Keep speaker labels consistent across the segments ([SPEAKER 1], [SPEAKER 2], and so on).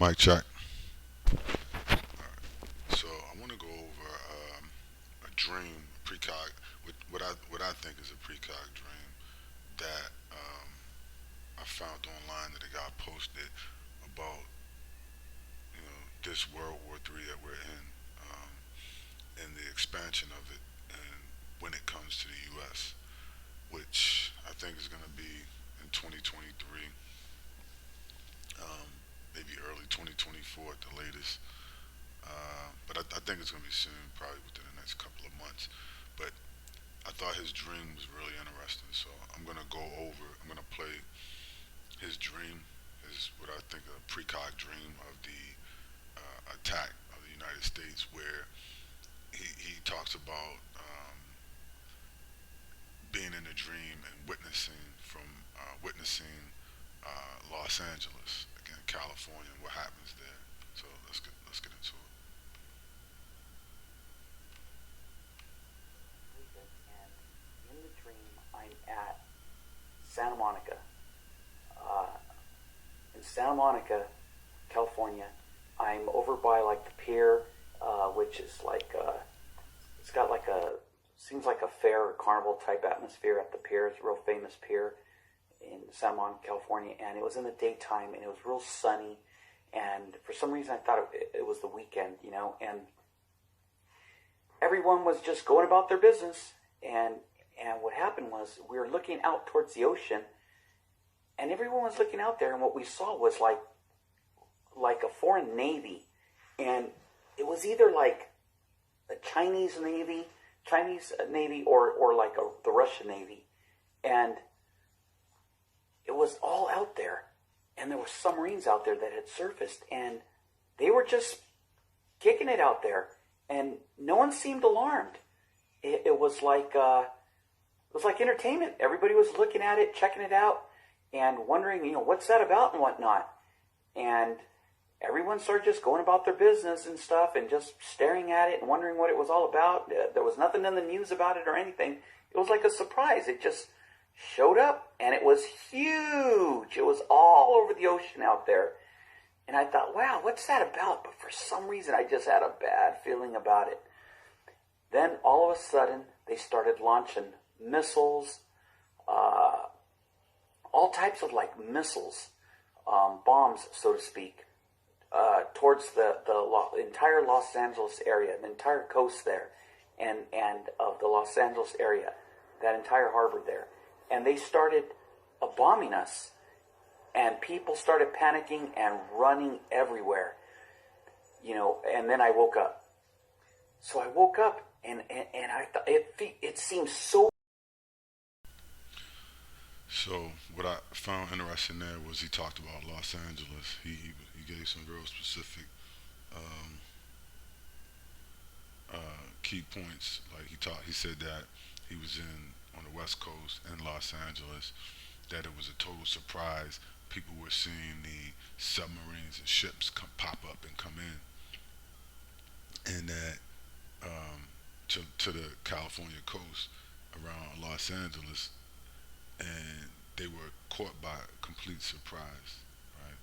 [SPEAKER 1] Mic check. So I want to go over a dream, precog, what I think is a precog dream that I found online that a guy posted about this World War III that we're in, and the expansion of it, and when it comes to the U.S., which I think is going to be in 2023, maybe early 2024 at the latest. But I think it's going to be soon, probably within the next couple of months. But I thought his dream was really interesting, so I'm going to go over. I'm going to play his dream, his what I think a precog dream of the attack of the United States, where he talks about being in a dream and witnessing Los Angeles, again California, and what happens there. So let's get into it.
[SPEAKER 2] And in the dream, I'm at Santa Monica. Uh, in Santa Monica, California, I'm over by like the pier, which is like it's got like a seems like a fair or carnival type atmosphere at the pier. It's a real famous pier in Santa Monica, California, and it was in the daytime and it was real sunny. And for some reason, I thought it was the weekend, and everyone was just going about their business. And what happened was we were looking out towards the ocean, and everyone was looking out there, and what we saw was like a foreign navy, and it was either like a Chinese navy, or like the Russian navy, and it was all out there, and there were submarines out there that had surfaced, and they were just kicking it out there, and no one seemed alarmed. It was like entertainment. Everybody was looking at it, checking it out, and wondering, what's that about and whatnot. And everyone started just going about their business and stuff, and just staring at it and wondering what it was all about. There was nothing in the news about it or anything. It was like a surprise. It just showed up, and it was huge. It was all over the ocean out there. And I thought, wow, what's that about? But for some reason, I just had a bad feeling about it. Then all of a sudden, they started launching missiles, all types of like missiles, bombs, so to speak, towards the entire Los Angeles area, the entire coast there, and of the Los Angeles area, that entire harbor there. And they started bombing us, and people started panicking and running everywhere, and then I woke up. So I woke up, and I thought it seemed so.
[SPEAKER 1] So what I found interesting there was he talked about Los Angeles. He gave some real specific um, key points. Like he said that he was in on the West Coast in Los Angeles. That it was a total surprise. People were seeing the submarines and ships pop up and come in, and that to the California coast around Los Angeles, and they were caught by complete surprise, right?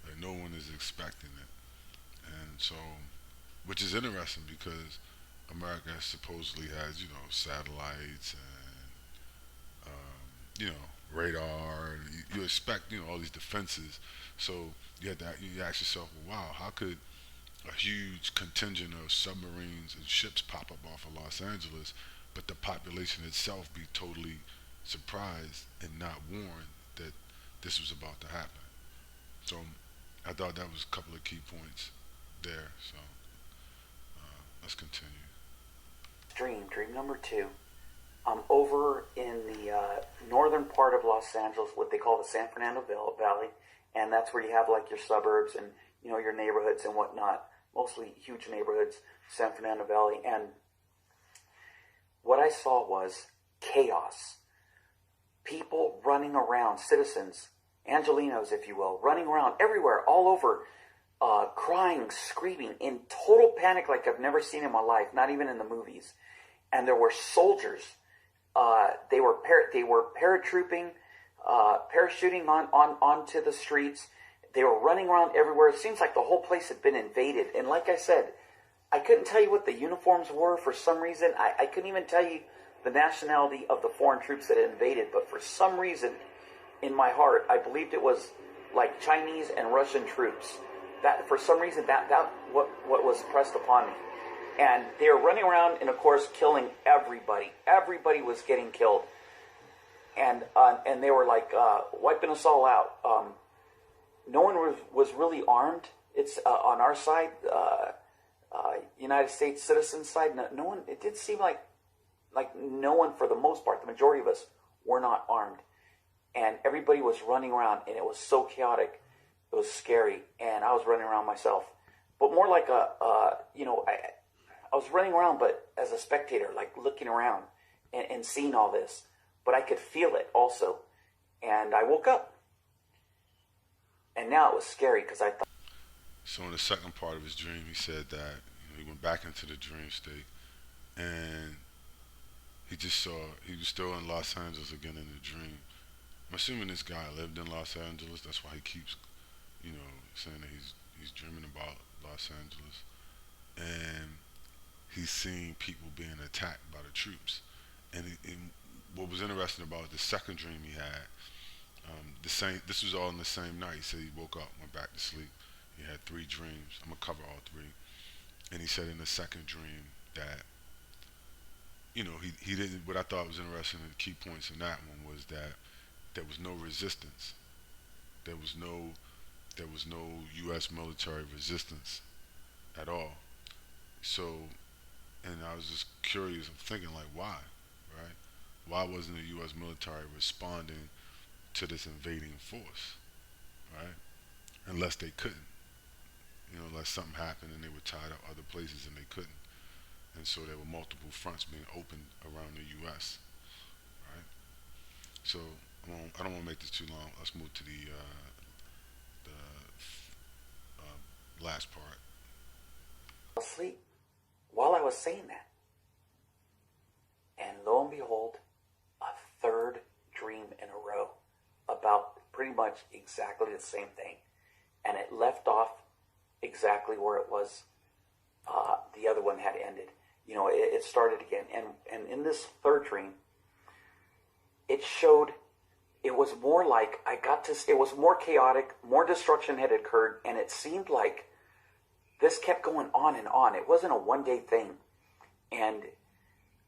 [SPEAKER 1] Like no one is expecting it, and so, which is interesting because America supposedly has satellites and radar. And you expect all these defenses, so you ask yourself, well, wow, how could a huge contingent of submarines and ships pop up off of Los Angeles, but the population itself be totally surprised and not warned that this was about to happen. So I thought that was a couple of key points there. So let's continue.
[SPEAKER 2] Dream number two. I'm over in the northern part of Los Angeles, what they call the San Fernando Valley, and that's where you have like your suburbs and your neighborhoods and whatnot. Mostly huge neighborhoods, San Fernando Valley, and what I saw was chaos. People running around, citizens, Angelinos, if you will, running around everywhere, all over, crying, screaming, in total panic like I've never seen in my life, not even in the movies. And there were soldiers. They were paratrooping, parachuting onto the streets. they were running around everywhere. It seems like the whole place had been invaded. And like I said, I couldn't tell you what the uniforms were for some reason. I couldn't even tell you the nationality of the foreign troops that had invaded. But for some reason, in my heart, I believed it was like Chinese and Russian troops. That for some reason that what was pressed upon me. And they were running around and of course killing everybody. Everybody was getting killed. And they were like wiping us all out. No one was really armed. It's on our side, United States citizen side. No one. It did seem like no one, for the most part, the majority of us were not armed, and everybody was running around, and it was so chaotic. It was scary, and I was running around myself, but more like I was running around, but as a spectator, like looking around and seeing all this. But I could feel it also, and I woke up, and now it was scary because I thought.
[SPEAKER 1] So in the second part of his dream, he said that he went back into the dream state, and he just saw he was still in Los Angeles again in the dream. I'm assuming this guy lived in Los Angeles. That's why he keeps, saying that he's dreaming about Los Angeles, and he's seeing people being attacked by the troops. And what was interesting about the second dream he had, the same. This was all in the same night. He said he woke up, went back to sleep. He had three dreams. I'm gonna cover all three. And he said in the second dream that, he didn't. What I thought was interesting, and the key points in that one was that there was no resistance. There was no U.S. military resistance at all. So, and I was just curious. I'm thinking like, why, right? Why wasn't the U.S. military responding to this invading force, right? Unless they couldn't, unless something happened and they were tied up other places and they couldn't, and so there were multiple fronts being opened around the U.S., right? So I don't want to make this too long. Let's move to the last part.
[SPEAKER 2] Asleep while I was saying that. And lo and behold, a third dream in a row about pretty much exactly the same thing. And it left off exactly where it was, the other one had ended. It started again. And in this third dream, it showed, it was more like, it was more chaotic, more destruction had occurred, and it seemed like this kept going on and on. It wasn't a one-day thing. And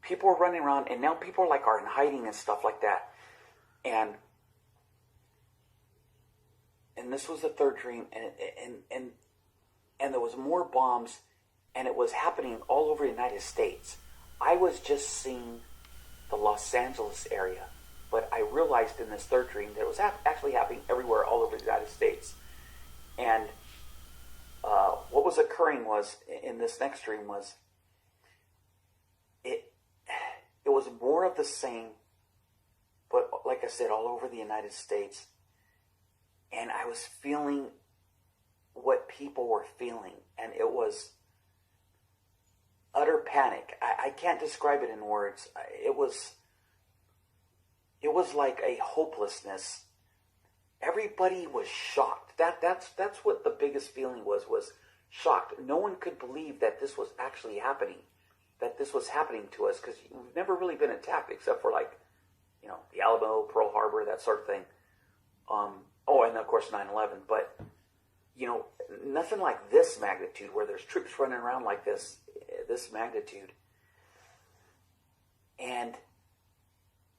[SPEAKER 2] people were running around, and now people are in hiding and stuff like that. And this was the third dream, and there was more bombs, and it was happening all over the United States. I was just seeing the Los Angeles area, but I realized in this third dream that it was actually happening everywhere all over the United States. And what was occurring was, in this next dream, was it was more of the same, but like I said, all over the United States. And I was feeling what people were feeling, and it was utter panic. I can't describe it in words. It was like a hopelessness. Everybody was shocked. That's what the biggest feeling was shocked. No one could believe that this was actually happening, that this was happening to us, because we've never really been attacked except for the Alamo, Pearl Harbor, that sort of thing. And of course 9/11. But nothing like this magnitude, where there's troops running around like this magnitude, and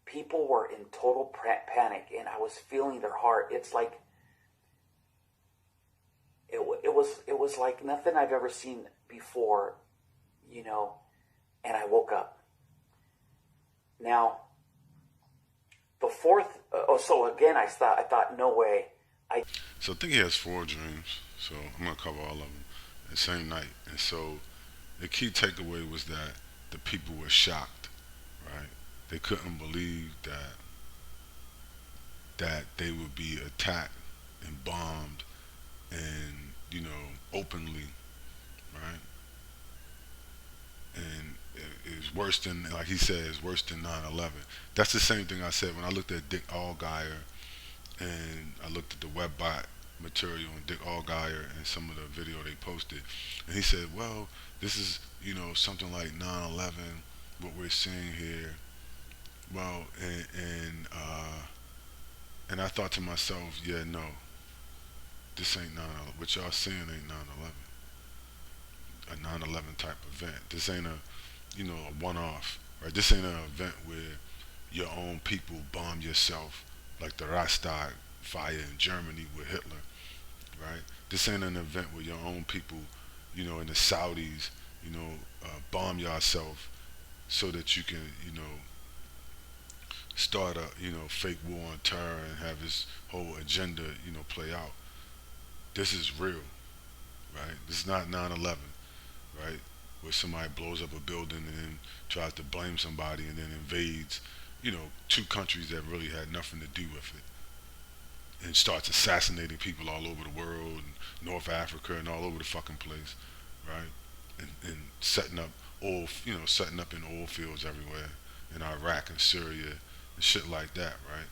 [SPEAKER 2] people were in total panic, and I was feeling their heart. It's like it was like nothing I've ever seen before, and I woke up. Now, the fourth, so again, I thought, no way.
[SPEAKER 1] So I think he has 4 dreams. So I'm gonna cover all of them the same night. And so the key takeaway was that the people were shocked, right? They couldn't believe that they would be attacked and bombed and openly, right? And it's worse than, like he said, it's worse than 9/11. That's the same thing I said when I looked at Dick Allgaier and I looked at the Webbot material and Dick Allgaier and some of the video they posted, and he said, well, this is something like 9/11, what we're seeing here. Well, and I thought to myself, yeah, no, this ain't 9/11. What y'all seeing ain't 9/11, a 9/11 type event. This ain't a one-off, right? This ain't an event where your own people bomb yourself like the Reichstag fire in Germany with Hitler, right? This ain't an event where your own people, in the Saudis, bomb yourself so that you can, start a, fake war on terror and have this whole agenda, play out. This is real, right? This is not 9/11, right? Where somebody blows up a building and then tries to blame somebody and then invades, two countries that really had nothing to do with it, and starts assassinating people all over the world, and North Africa and all over the fucking place, right? And setting up setting up in oil fields everywhere in Iraq and Syria and shit like that, right?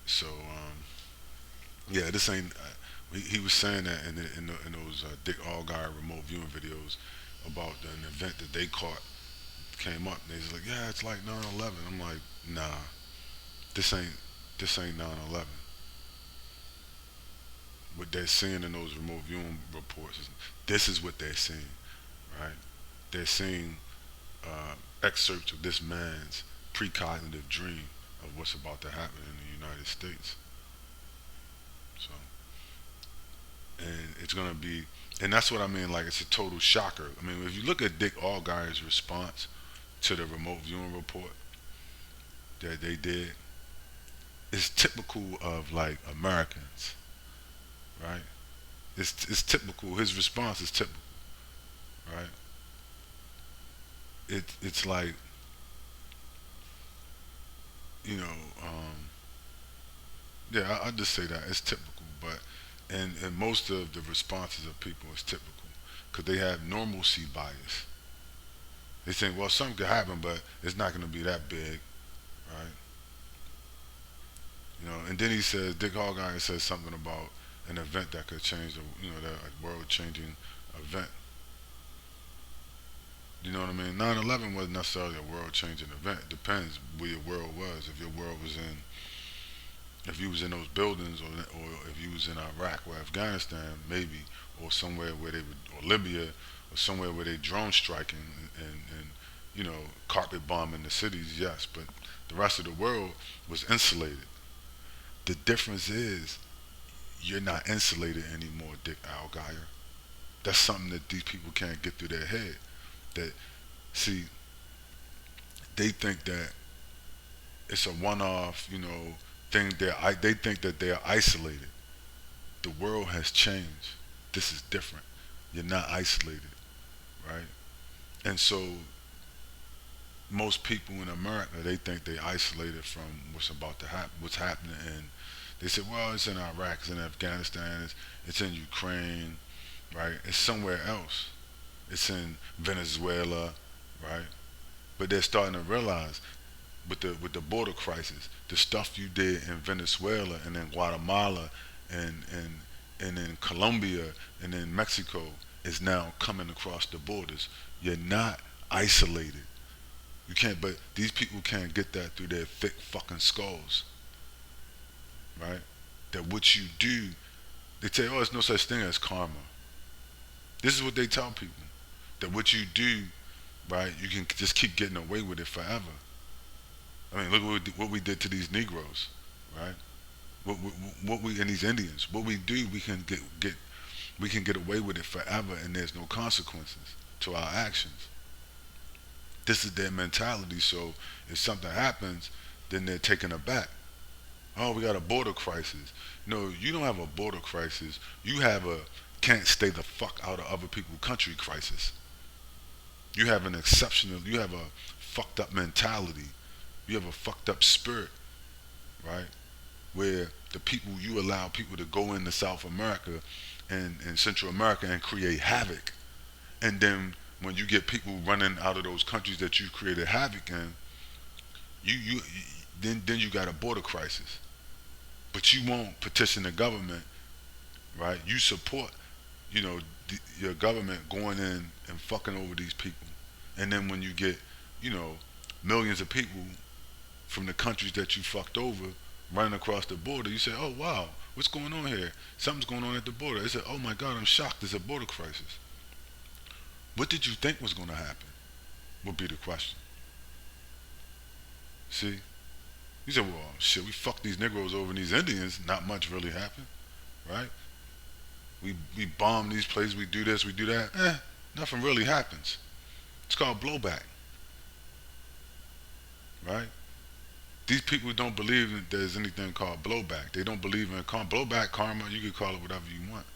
[SPEAKER 1] So yeah, this ain't. He was saying that in those Dick Allgaier remote viewing videos about an event that they caught came up. And they was like, yeah, it's like 9/11. I'm like, nah, this ain't this ain't 9/11. What they're seeing in those remote viewing reports is this is what they're seeing, right? They're seeing excerpts of this man's precognitive dream of what's about to happen in the United States. So, and it's gonna be, and that's what I mean. Like, it's a total shocker. I mean, if you look at Dick Allgaier's response to the remote viewing report that they did, it's typical of like Americans, right? It's typical. His response is typical, right? It's like, you know, um, yeah. I just say that it's typical, but and most of the responses of people is typical because they have normalcy bias. They think, well, something could happen, but it's not going to be that big, right? And then he says, Dick Hallgeier says something about an event that could change the, that a world-changing event. You know what I mean? 9/11 wasn't necessarily a world-changing event. It depends where your world was. If your world was in, if you was in those buildings, or if you was in Iraq or Afghanistan, maybe, or somewhere where they would, or Libya, or somewhere where they drone striking and carpet bombing the cities, yes. But the rest of the world was insulated. The difference is you're not insulated anymore, Dick Allgaier. That's something that these people can't get through their head. That, see, they think that it's a one-off, thing. They think that they're isolated. The world has changed. This is different. You're not isolated, right? And so most people in America, they think they're isolated from what's about to happen, what's happening, and they say, well, it's in Iraq, it's in Afghanistan, it's in Ukraine, right? It's somewhere else. It's in Venezuela, right? But they're starting to realize with the border crisis, the stuff you did in Venezuela and in Guatemala and in Colombia and in Mexico is now coming across the borders. You're not isolated. You can't, but these people can't get that through their thick fucking skulls, right? That what you do, they say, oh, there's no such thing as karma. This is what they tell people. That what you do, right, you can just keep getting away with it forever. I mean, look what we did to these Negroes, right? What we and these Indians, what we do, we can get away with it forever, and there's no consequences to our actions. This is their mentality. So if something happens, then they're taken aback. Oh, we got a border crisis. No, you don't have a border crisis. You have a can't stay the fuck out of other people's country crisis. You have an exceptional. You have a fucked up mentality. You have a fucked up spirit, right? Where the people, you allow people to go into South America and Central America and create havoc, and then when you get people running out of those countries that you created havoc in, you then you got a border crisis but you won't petition the government, right? You support, your government going in and fucking over these people, and then when you get, you know, millions of people from the countries that you fucked over running across the border, you say, "Oh wow, what's going on here? Something's going on at the border." They say, "Oh my God, I'm shocked. There's a border crisis." What did you think was going to happen? Would be the question. See, you say, "Well, shit, we fucked these Negroes over and these Indians. Not much really happened, right? We bomb these places. We do this. We do that. Nothing really happens. It's called blowback, right? These people don't believe that there's anything called blowback. They don't believe in blowback, karma. You can call it whatever you want.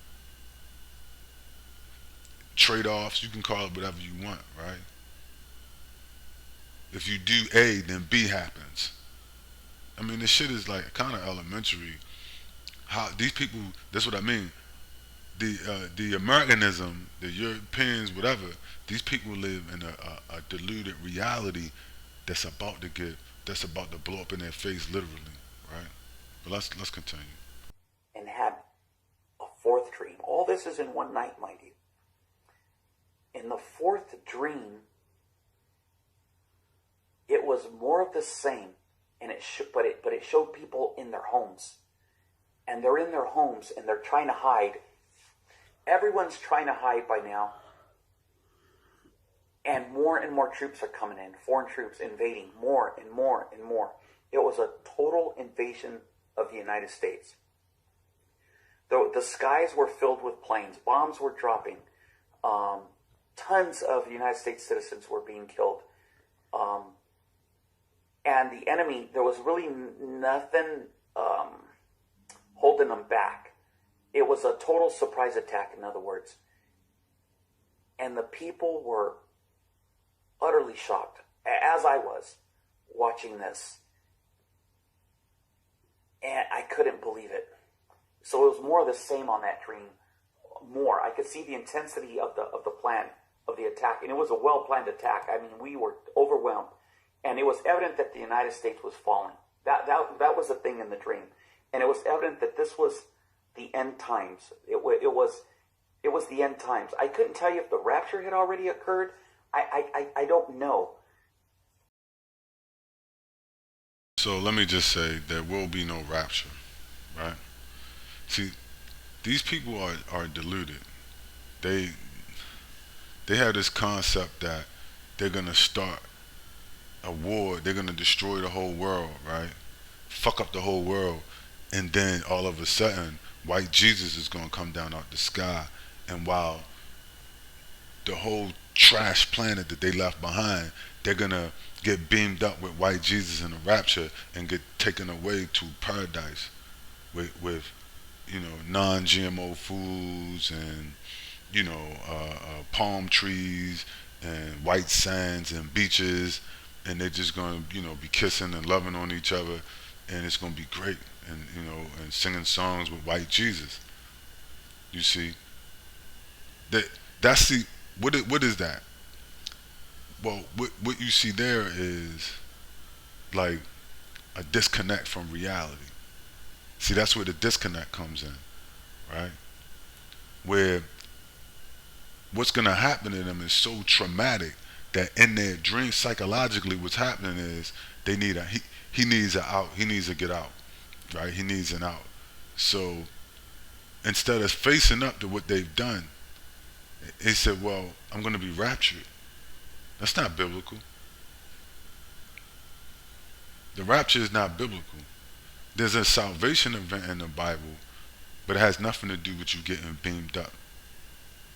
[SPEAKER 1] Trade-offs. You can call it whatever you want, right? If you do A, then B happens. I mean, this shit is like kind of elementary. How these people? That's what I mean. The Americanism, the Europeans, whatever. These people live in a deluded reality that's about to get that's about to blow up in their face, literally, right? But let's continue.
[SPEAKER 2] And had a fourth dream. All this is in one night, mind you. In the fourth dream, it was more of the same, and but it showed people in their homes, and they're in their homes and they're trying to hide. Everyone's trying to hide by now, and more troops are coming in. Foreign troops invading more and more and more. It was a total invasion of the United States. The skies were filled with planes. Bombs were dropping. Tons of United States citizens were being killed. And the enemy, there was really nothing holding them back. It was a total surprise attack, in other words. And the people were utterly shocked, as I was, watching this. And I couldn't believe it. So it was more of the same on that dream. More. I could see the intensity of the plan, of the attack. And it was a well-planned attack. I mean, we were overwhelmed. And it was evident that the United States was falling. That was the thing in the dream. And it was evident that this was the end times. It was the end times. I couldn't tell you if the rapture had already occurred. I don't know.
[SPEAKER 1] So let me just say, there will be no rapture, right? See, these people are deluded. They have this concept that they're gonna start a war. They're gonna destroy the whole world, right? Fuck up the whole world, and then all of a sudden, white Jesus is gonna come down out the sky, and while the whole trash planet that they left behind, they're gonna get beamed up with white Jesus in the rapture and get taken away to paradise with non-GMO foods and palm trees and white sands and beaches, and they're just gonna be kissing and loving on each other, and it's gonna be great, and singing songs with white Jesus. You see, that's the what is that? Well, what you see there is like a disconnect from reality. See, that's where the disconnect comes in, right? Where what's gonna happen to them is so traumatic that in their dream, psychologically, what's happening is they need he needs a out. He needs to get out, right? He needs an out. So instead of facing up to what they've done, he said, "Well, I'm gonna be raptured." That's not biblical. The rapture is not biblical. There's a salvation event in the Bible, but it has nothing to do with you getting beamed up.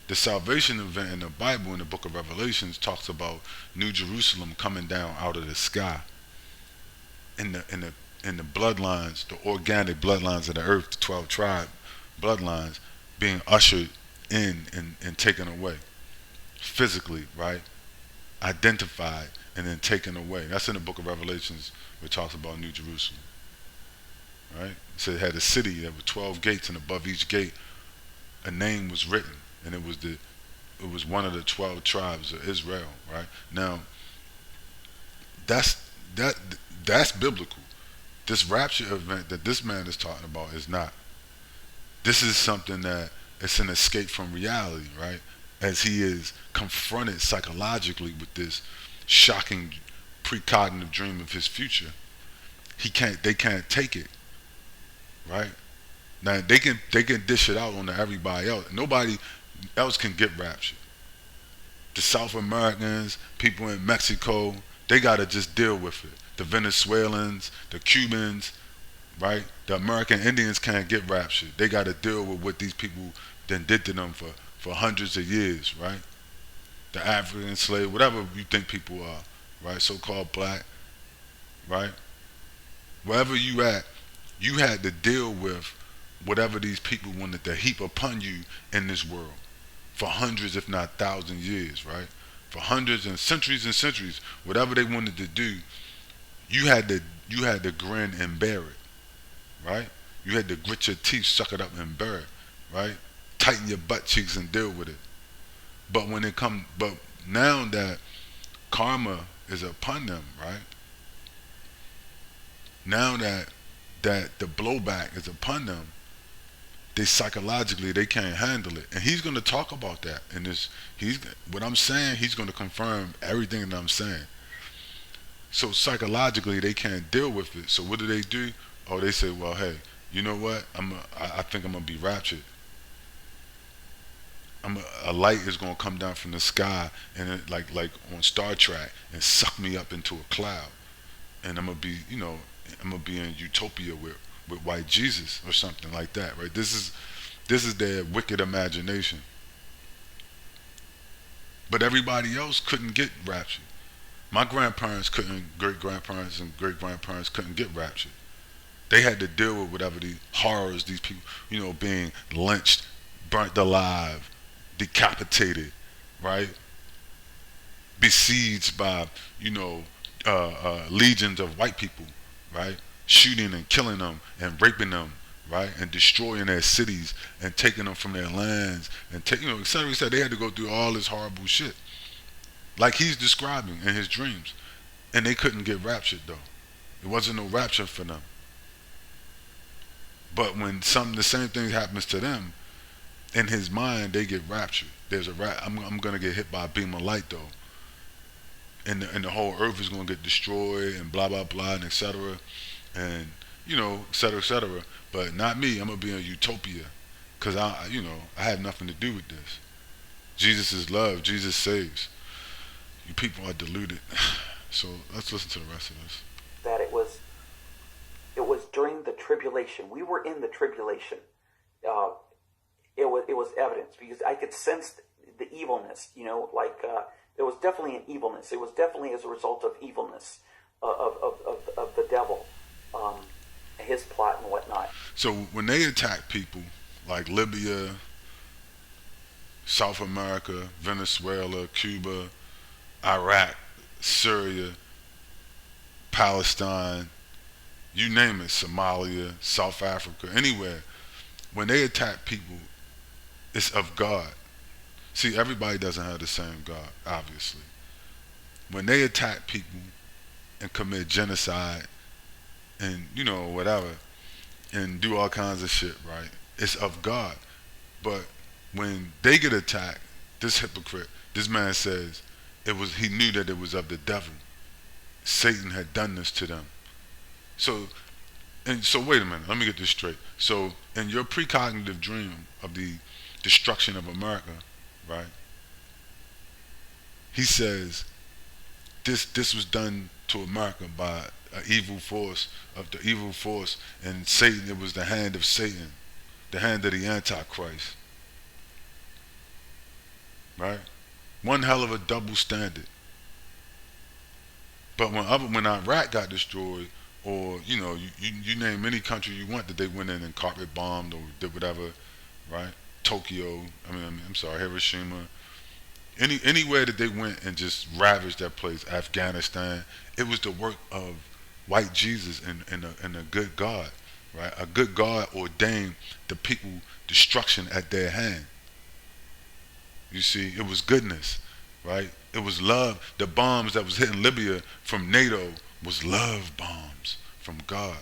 [SPEAKER 1] The salvation event in the Bible, in the book of Revelations, talks about New Jerusalem coming down out of the sky. In the bloodlines, the organic bloodlines of the earth, the 12 tribe bloodlines, being ushered in and taken away physically, right? Identified and then taken away. That's in the book of Revelations, where it talks about New Jerusalem, right? So it had a city that with 12 gates, and above each gate a name was written, and it was one of the 12 tribes of Israel, right? Now that's biblical. This rapture event that this man is talking about is not. This is something that it's an escape from reality, right? As he is confronted psychologically with this shocking precognitive dream of his future. They can't take it, right? Now they can dish it out on everybody else. Nobody else can get raptured. The South Americans, people in Mexico, they gotta just deal with it. The Venezuelans, the Cubans, right? The American Indians can't get raptured. They gotta deal with what these people then did to them for hundreds of years, right? The African slave, whatever you think people are, right? So called black, right? Wherever you at, you had to deal with whatever these people wanted to heap upon you in this world for hundreds, if not thousands years, right? For hundreds and centuries, whatever they wanted to do, you had to you had to grin and bear it, right? You had to grit your teeth, suck it up, and bear it, right? Tighten your butt cheeks and deal with it. But now that karma is upon them, right? Now that the blowback is upon them, they psychologically they can't handle it, and he's going to talk about that in this. He's what I'm saying. He's going to confirm everything that I'm saying. So psychologically they can't deal with it. So what do? Oh, they say, well, hey, you know what? I think I'm gonna be raptured. A light is gonna come down from the sky and like on Star Trek and suck me up into a cloud, and I'm gonna be in utopia with white Jesus or something like that, right? This is their wicked imagination. But everybody else couldn't get raptured. My grandparents couldn't, great grandparents and great grandparents couldn't get raptured. They had to deal with whatever the horrors these people, being lynched, burnt alive, decapitated, right? Besieged by, legions of white people, right? Shooting and killing them and raping them, right? And destroying their cities and taking them from their lands and et cetera, et cetera. They had to go through all this horrible shit, like he's describing in his dreams, and they couldn't get raptured though. It wasn't no rapture for them. But when the same thing happens to them, in his mind they get raptured. I'm gonna get hit by a beam of light though, and the whole earth is gonna get destroyed and blah blah blah and etc. And et cetera, et cetera. But not me. I'm gonna be in utopia, cause I had nothing to do with this. Jesus is love. Jesus saves. You people are deluded. So let's listen to the rest of this.
[SPEAKER 2] That it was during the tribulation. We were in the tribulation. Uh, it was evidence because I could sense the evilness. There was definitely an evilness. It was definitely as a result of evilness of the devil, his plot and whatnot.
[SPEAKER 1] So when they attack people like Libya, South America, Venezuela, Cuba, Iraq, Syria, Palestine, you name it, Somalia, South Africa, anywhere, when they attack people, it's of God. See, everybody doesn't have the same God, obviously. When they attack people and commit genocide and, whatever, and do all kinds of shit, right? It's of God. But when they get attacked, this hypocrite, this man says, he knew that it was of the devil. Satan had done this to them. So wait a minute, let me get this straight. So in your precognitive dream of the destruction of America, right? He says this was done to America by an evil force and Satan. It was the hand of Satan, the hand of the Antichrist, right? One hell of a double standard. But when Iraq got destroyed, or you name any country you want that they went in and carpet bombed or did whatever, right? Tokyo, I'm sorry, Hiroshima, anywhere that they went and just ravaged that place, Afghanistan, it was the work of white Jesus and a good God, right? A good God ordained the people destruction at their hand. You see, it was goodness, right? It was love. The bombs that was hitting Libya from NATO was love bombs from God.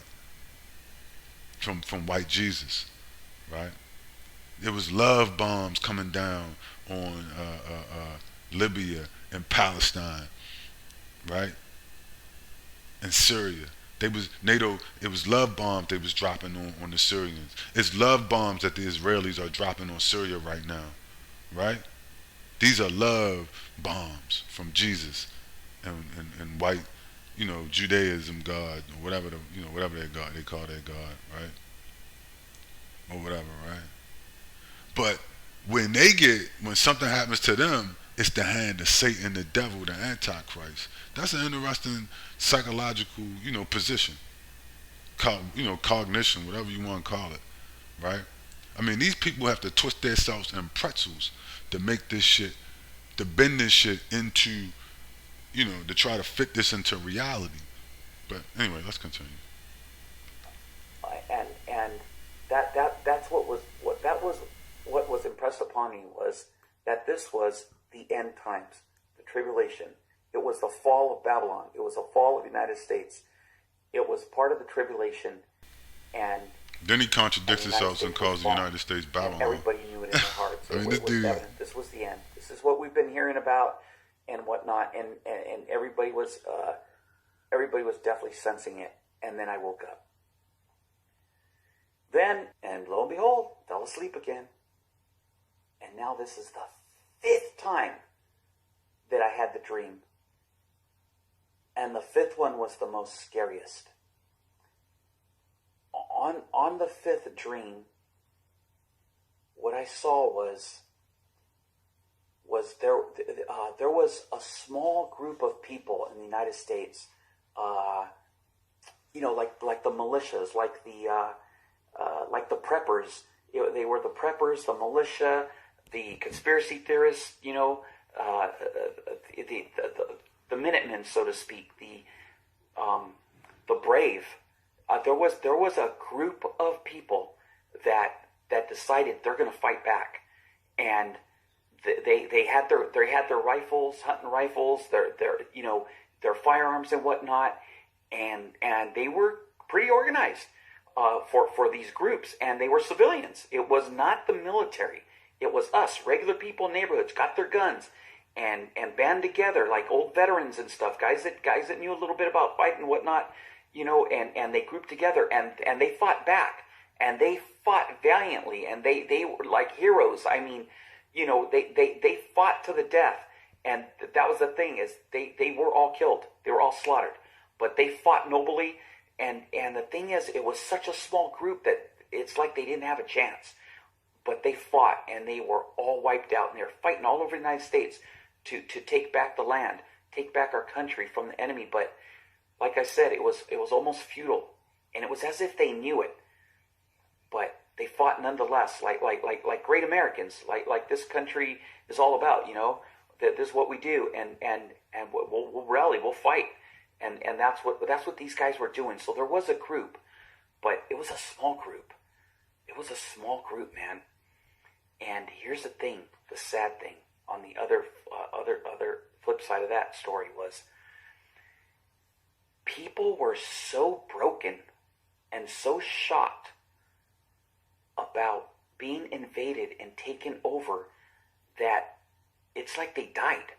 [SPEAKER 1] from white Jesus, right? There was love bombs coming down on Libya and Palestine, right? And Syria. They was NATO. It was love bombs they was dropping on the Syrians. It's love bombs that the Israelis are dropping on Syria right now, right? These are love bombs from Jesus and white, Judaism God or whatever whatever their God they call their God, right? Or whatever, right? But when something happens to them, it's the hand of Satan, the devil, the Antichrist. That's an interesting psychological, position, cognition, whatever you want to call it, right? I mean, these people have to twist themselves in pretzels to make this shit, to bend this shit into, to try to fit this into reality. But anyway, let's continue.
[SPEAKER 2] And that's what was impressed upon me was that this was the end times, the tribulation. It was the fall of Babylon. It was the fall of the United States. It was part of the tribulation, and
[SPEAKER 1] then he contradicts himself and calls the United States Babylon.
[SPEAKER 2] Everybody knew it in their hearts.
[SPEAKER 1] I mean,
[SPEAKER 2] it was evident. This was the end. This is what we've been hearing about and whatnot, and everybody was definitely sensing it. And then I woke up. Then, and lo and behold, fell asleep again. And now this is the 5th time that I had the dream. And the 5th one was the most scariest. On the 5th dream, what I saw was there was a small group of people in the United States, like the militias, like the preppers. They were the preppers, the militia, the conspiracy theorists. The Minutemen, so to speak, the brave. There was a group of people that decided they're going to fight back, and they had their rifles, hunting rifles, their firearms and whatnot, and they were pretty organized for these groups, and they were civilians. It was not the military. It was us, regular people in neighborhoods, got their guns and band together like old veterans and stuff, guys that knew a little bit about fighting and whatnot, and they grouped together and they fought back, and they fought valiantly, and they were like heroes. I mean, they fought to the death, and that was the thing, is they were all killed, they were all slaughtered, but they fought nobly, and the thing is, it was such a small group that it's like they didn't have a chance, but they fought, and they were all wiped out, and they were fighting all over the United States to take back the land, take back our country from the enemy. But like I said, it was almost futile, and it was as if they knew it, but they fought nonetheless, like great Americans, like this country is all about. That this is what we do, and we'll rally, we'll fight, and that's what these guys were doing. So there was a group, but it was a small group. It was a small group, man. And here's the thing, the sad thing on the other flip side of that story was, people were so broken and so shocked about being invaded and taken over that it's like they died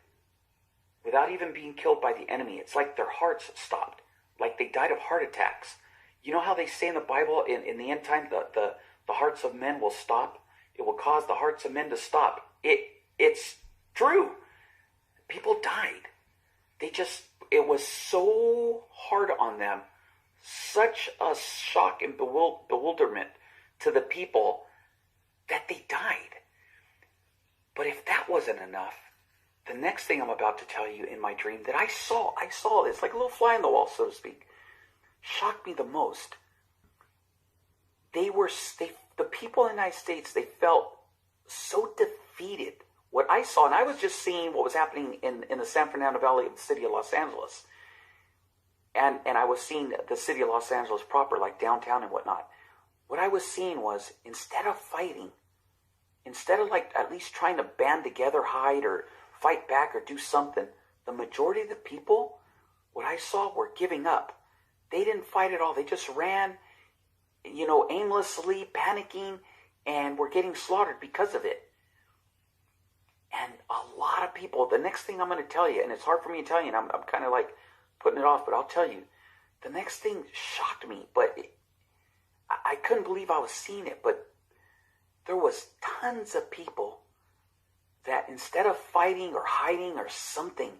[SPEAKER 2] without even being killed by the enemy. It's like their hearts stopped, like they died of heart attacks. You know how they say in the Bible, in the end time, the hearts of men will stop? It will cause the hearts of men to stop. It's true. People died. It was so hard on them, such a shock and bewilderment to the people that they died. But if that wasn't enough, the next thing I'm about to tell you in my dream that I saw, it's like a little fly on the wall, so to speak, shocked me the most. The people in the United States, they felt so defeated. What I saw, and I was just seeing what was happening in the San Fernando Valley of the city of Los Angeles. And I was seeing the city of Los Angeles proper, like downtown and whatnot. What I was seeing was, instead of fighting, instead of like at least trying to band together, hide or fight back or do something, the majority of the people, what I saw, were giving up. They didn't fight at all. They just ran, aimlessly panicking, and we're getting slaughtered because of it. And a lot of people, the next thing I'm going to tell you, and it's hard for me to tell you, and I'm kind of like putting it off, but I'll tell you, the next thing shocked me, but I couldn't believe I was seeing it, but there was tons of people that instead of fighting or hiding or something,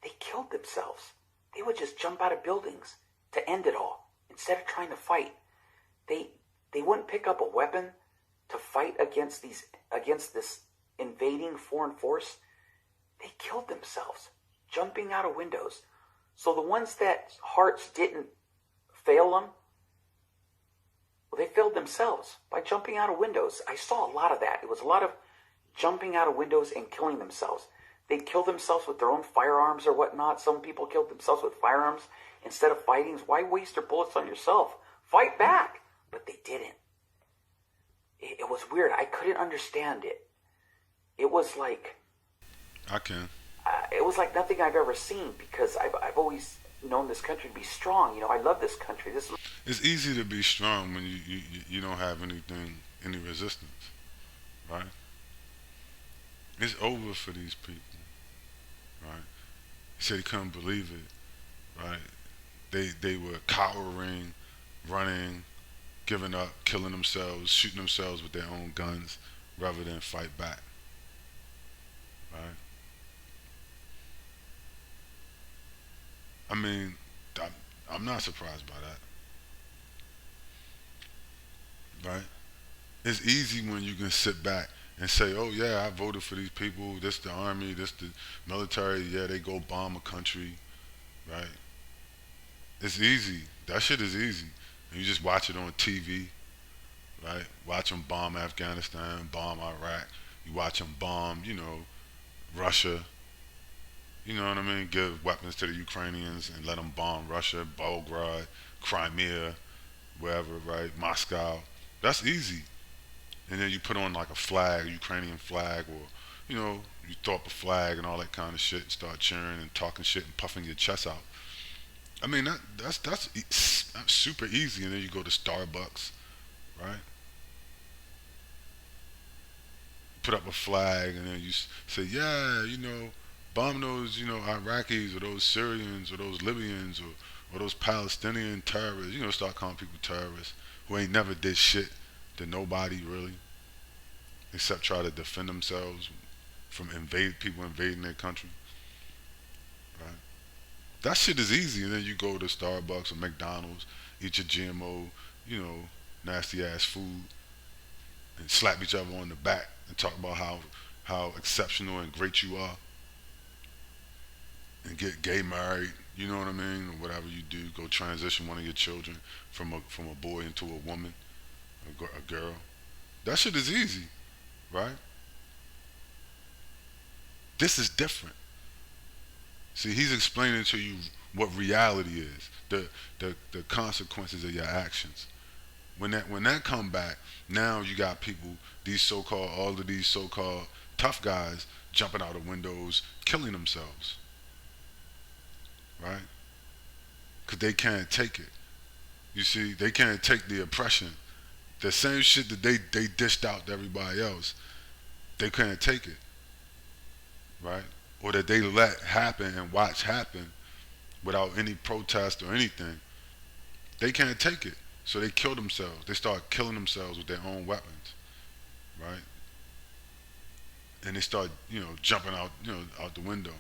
[SPEAKER 2] they killed themselves. They would just jump out of buildings to end it all. Instead of trying to fight, they wouldn't pick up a weapon to fight against this invading foreign force. They killed themselves, jumping out of windows. So the ones that hearts didn't fail them, well, they failed themselves by jumping out of windows. I saw a lot of that. It was a lot of jumping out of windows and killing themselves. They'd kill themselves with their own firearms or whatnot. Some people killed themselves with firearms instead of fighting. Why waste your bullets on yourself? Fight back. But they didn't. It was weird. I couldn't understand it. It was like...
[SPEAKER 1] I can.
[SPEAKER 2] It was like nothing I've ever seen, because I've always known this country to be strong. I love this country.
[SPEAKER 1] It's easy to be strong when you don't have any resistance, right? It's over for these people, right? He said he couldn't believe it, right? They were cowering, running, giving up, killing themselves, shooting themselves with their own guns rather than fight back, right? I mean, I'm not surprised by that, right? It's easy when you can sit back and say, oh yeah, I voted for these people, this the army, this the military, yeah, they go bomb a country, right? It's easy. That shit is easy. And you just watch it on TV, right? Watch them bomb Afghanistan, bomb Iraq. You watch them bomb, Russia. You know what I mean? Give weapons to the Ukrainians and let them bomb Russia, Belgrade, Crimea, wherever, right? Moscow. That's easy. And then you put on like a flag, a Ukrainian flag, or you throw up a flag and all that kind of shit, and start cheering and talking shit and puffing your chest out. I mean that's super easy. And then you go to Starbucks, right? Put up a flag and then you say, yeah, bomb those, Iraqis or those Syrians or those Libyans or those Palestinian terrorists. Start calling people terrorists who ain't never did shit to nobody really, except try to defend themselves from people invading their country, right? That shit is easy. And then you go to Starbucks or McDonald's, eat your GMO, nasty ass food, and slap each other on the back and talk about how exceptional and great you are, and get gay married. You know what I mean? Or whatever you do, go transition one of your children from a boy into a woman, a girl. That shit is easy, right? This is different. See, he's explaining to you what reality is, the consequences of your actions. When that come back, now you got people, all of these so-called tough guys jumping out of windows, killing themselves, right? Because they can't take it. You see, they can't take the oppression. The same shit that they dished out to everybody else, they can't take it, right? Or that they let happen and watch happen without any protest or anything. They can't take it. So they kill themselves. They start killing themselves with their own weapons, right? And they start, jumping out, out the window.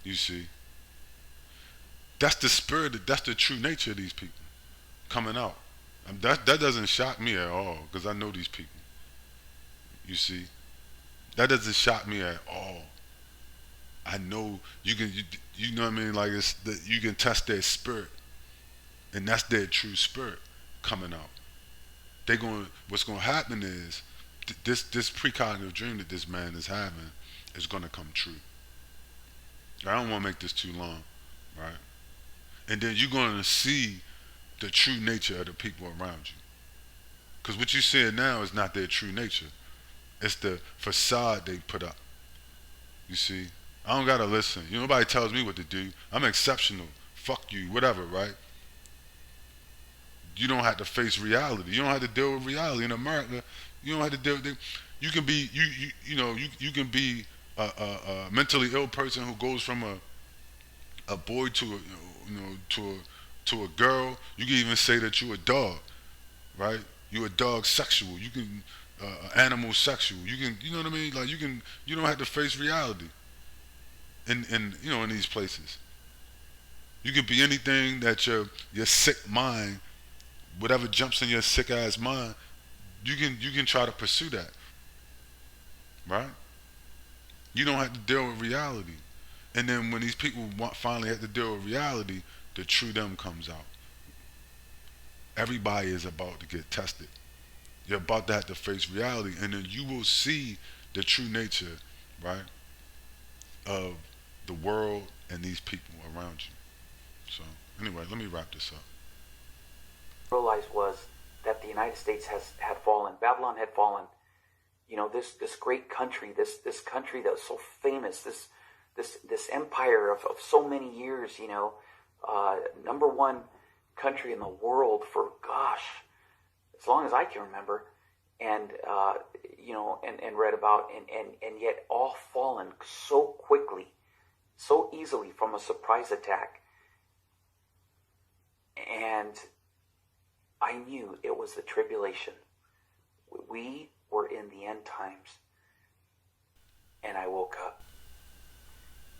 [SPEAKER 1] You see? That's the spirit, that's the true nature of these people coming out. That doesn't shock me at all, because I know these people. You see? That doesn't shock me at all. I know you know what I mean? Like you can test their spirit, and that's their true spirit coming out. What's gonna happen is this precognitive dream that this man is having is gonna come true. I don't want to make this too long, right? And then you're gonna see the true nature of the people around you, because what you see now is not their true nature. It's the facade they put up. You see, I don't gotta listen. Nobody tells me what to do. I'm exceptional. Fuck you, whatever, right? you don't have to face reality. You don't have to deal with reality in America. You don't have to deal with it. You can be you can be a mentally ill person who goes from a boy to a to a girl. You can even say that you're a dog, right? You're a dog sexual. You can animal sexual. You can, you know what I mean? Like you don't have to face reality in in these places. You can be anything that your sick mind, whatever jumps in your sick ass mind, you can try to pursue that, right? You don't have to deal with reality. And then when these people finally have to deal with reality, the true them comes out. Everybody is about to get tested. You're about to have to face reality, and then you will see the true nature, right, of the world and these people around you. So anyway, let me wrap this up.
[SPEAKER 2] Realized was that the United States had fallen. Babylon had fallen. You know, this great country, this country that was so famous, this empire of so many years. You know, number one country in the world for gosh, as long as I can remember, and you know, and read about, and yet all fallen so quickly, so easily from a surprise attack. And I knew it was the tribulation. We were in the end times. And I woke up.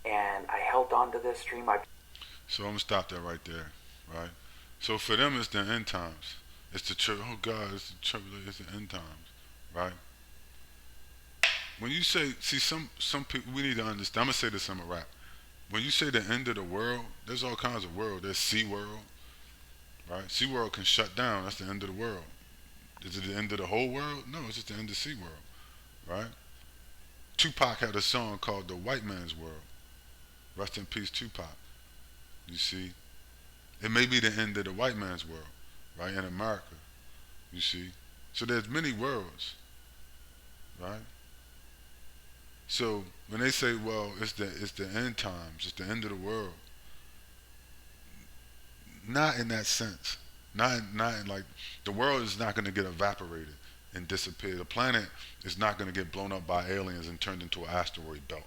[SPEAKER 2] And I held on to this dream.
[SPEAKER 1] So I'm gonna stop that right there, right? So for them, it's the end times. It's the oh God, it's the tribulation, it's the end times, right? When you say, see, some people, we need to understand. I'm gonna say this in a rap. When you say the end of the world, there's all kinds of world. There's Sea World, right? Sea World can shut down. That's the end of the world. Is it the end of the whole world? No, it's just the end of Sea World, right? Tupac had a song called "The White Man's World." Rest in peace, Tupac. You see, it may be the end of the white man's world, right? In America, you see. So there's many worlds, right? So when they say, well, it's the end times, it's the end of the world, not in that sense. Not in like the world is not going to get evaporated and disappear. The planet is not going to get blown up by aliens and turned into an asteroid belt.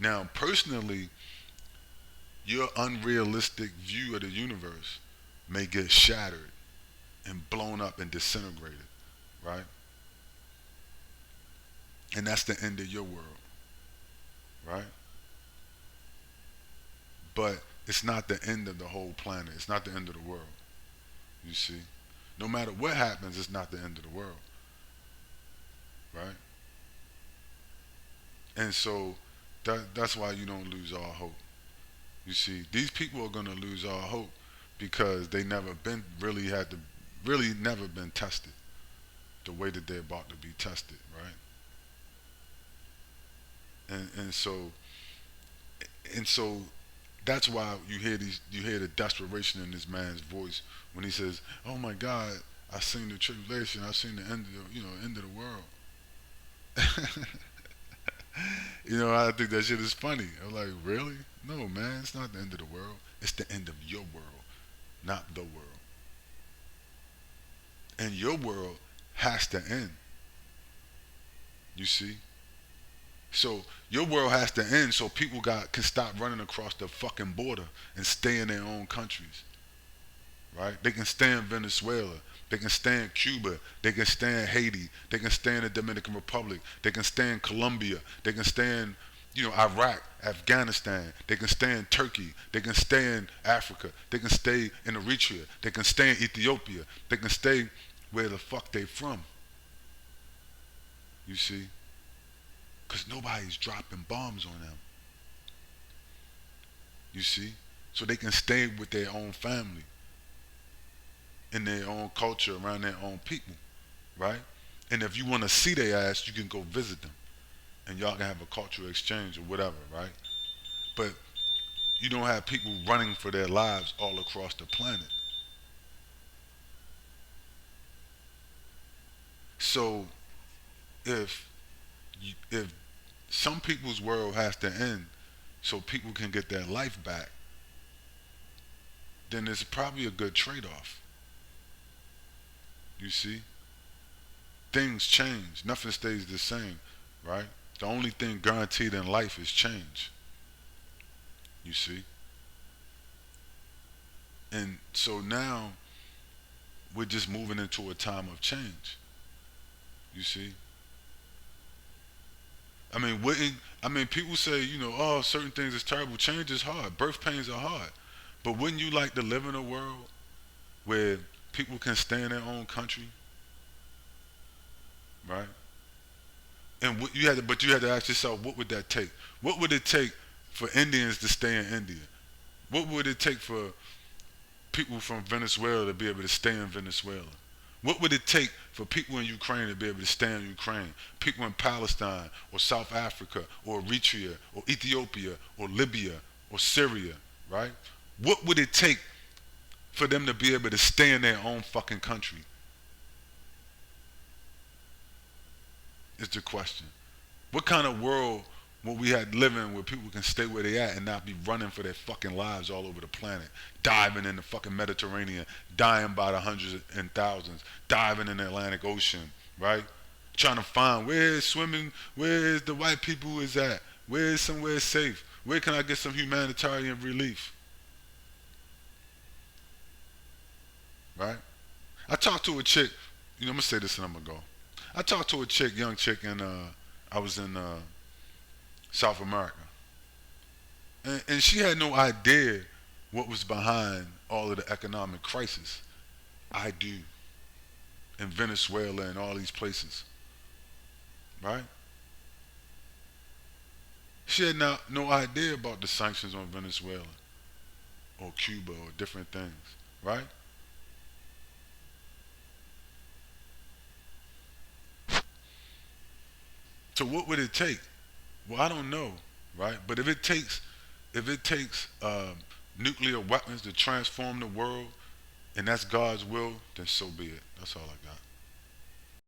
[SPEAKER 1] Now, personally, your unrealistic view of the universe may get shattered and blown up and disintegrated, right? And that's the end of your world, right? But it's not the end of the whole planet. It's not the end of the world. You see? No matter what happens, it's not the end of the world, right? And so that's why you don't lose all hope. You see, these people are gonna lose all hope because they never been really had to really never been tested the way that they're about to be tested, right? And so and so that's why you hear the desperation in this man's voice when he says, "Oh my God, I seen the tribulation, I seen the end of the end of the world." I think that shit is funny. I'm like, really? No, man, it's not the end of the world. It's the end of your world, not the world. And your world has to end. You see? So your world has to end so people can stop running across the fucking border and stay in their own countries. Right? They can stay in Venezuela. They can stay in Cuba. They can stay in Haiti. They can stay in the Dominican Republic. They can stay in Colombia. They can stay in, Iraq, Afghanistan. They can stay in Turkey. They can stay in Africa. They can stay in Eritrea. They can stay in Ethiopia. They can stay where the fuck they from. You see? Because nobody's dropping bombs on them. You see? So they can stay with their own family, in their own culture, around their own people, right? And if you want to see their ass, you can go visit them, and y'all can have a cultural exchange or whatever, right? But you don't have people running for their lives all across the planet. So if some people's world has to end so people can get their life back, then it's probably a good trade-off. You see, things change. Nothing stays the same, right? The only thing guaranteed in life is change. You see, and so now we're just moving into a time of change. You see, I mean, wouldn't I mean people say, oh, certain things is terrible. Change is hard. Birth pains are hard. But wouldn't you like to live in a world where people can stay in their own country, right? And what you had to, but you had to ask yourself, what would that take? What would it take for Indians to stay in India? What would it take for people from Venezuela to be able to stay in Venezuela? What would it take for people in Ukraine to be able to stay in Ukraine? People in Palestine or South Africa or Eritrea or Ethiopia or Libya or Syria, right? What would it take for them to be able to stay in their own fucking country? Is the question. What kind of world would we have living where people can stay where they at and not be running for their fucking lives all over the planet, diving in the fucking Mediterranean, dying by the hundreds and thousands, diving in the Atlantic Ocean, right? Trying to find where is swimming, where is the white people is at, where is somewhere safe, where can I get some humanitarian relief, right? I talked to a chick, I'm gonna say this and I'm gonna go. I talked to a chick, young chick, and I was in South America, and she had no idea what was behind all of the economic crisis. I do, in Venezuela and all these places, right? She had no idea about the sanctions on Venezuela or Cuba or different things, right? So what would it take? Well, I don't know, right? But if it takes nuclear weapons to transform the world, and that's God's will, then so be it. That's all I got.